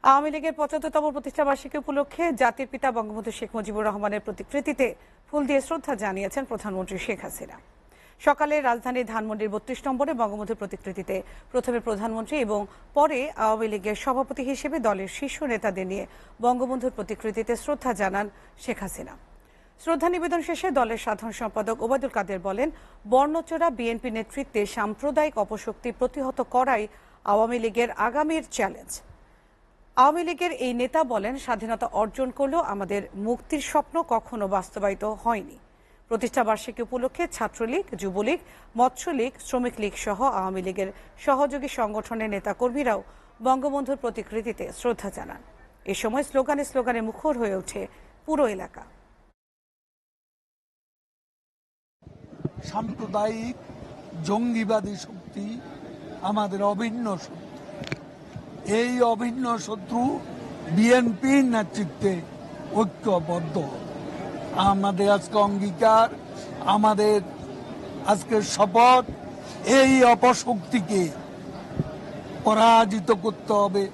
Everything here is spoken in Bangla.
আওয়ামী লীগের ৭৫তম প্রতিষ্ঠাবার্ষিকী উপলক্ষে জাতির পিতা বঙ্গবন্ধু শেখ মুজিবুর রহমানের প্রতিকৃতিতে ফুল দিয়ে শ্রদ্ধা জানিয়েছেন প্রধানমন্ত্রী শেখ হাসিনা। সকালে রাজধানীর ধানমন্ডির ৩২ নম্বরে বঙ্গবন্ধুর প্রতিকৃতিতে প্রথমে প্রধানমন্ত্রী এবং পরে আওয়ামী লীগের সভাপতি হিসেবে দলের শীর্ষ নেতাদের নিয়ে বঙ্গবন্ধুর প্রতিকৃতিতে শ্রদ্ধা জানান শেখ হাসিনা। শ্রদ্ধা নিবেদন শেষে দলের সাধারণ সম্পাদক ওবায়দুল কাদের বলেন, বর্ণচোরা বিএনপি নেতৃত্বে সাম্প্রদায়িক অপশক্তি প্রতিহত করাই আওয়ামী লীগের আগামীর চ্যালেঞ্জ। আওয়ামী লীগের এই নেতা বলেন, স্বাধীনতা অর্জন করলেও আমাদের মুক্তির স্বপ্ন কখনো বাস্তবায়িত হয়নি। প্রতিষ্ঠাবার্ষিকী উপলক্ষে ছাত্রলীগ, যুবলীগ, মৎস্যলীগ, শ্রমিক লীগ সহ আওয়ামী লীগের সহযোগী সংগঠনের নেতাকর্মীরাও বঙ্গবন্ধুর প্রতিকৃতিতে শ্রদ্ধা জানান। এ সময় স্লোগানে মুখর হয়ে ওঠে পুরো এলাকা। সাম্প্রদায়িক জঙ্গিবাদী শক্তি আমাদের অভিন্ন শত্রু। এই অভিন্ন শত্রু বিএনপির নেতৃত্বে ঐক্যবদ্ধ। আমাদের আজকে অঙ্গীকার, আমাদের আজকের শপথ, এই অপশক্তিকে পরাজিত করতে হবে।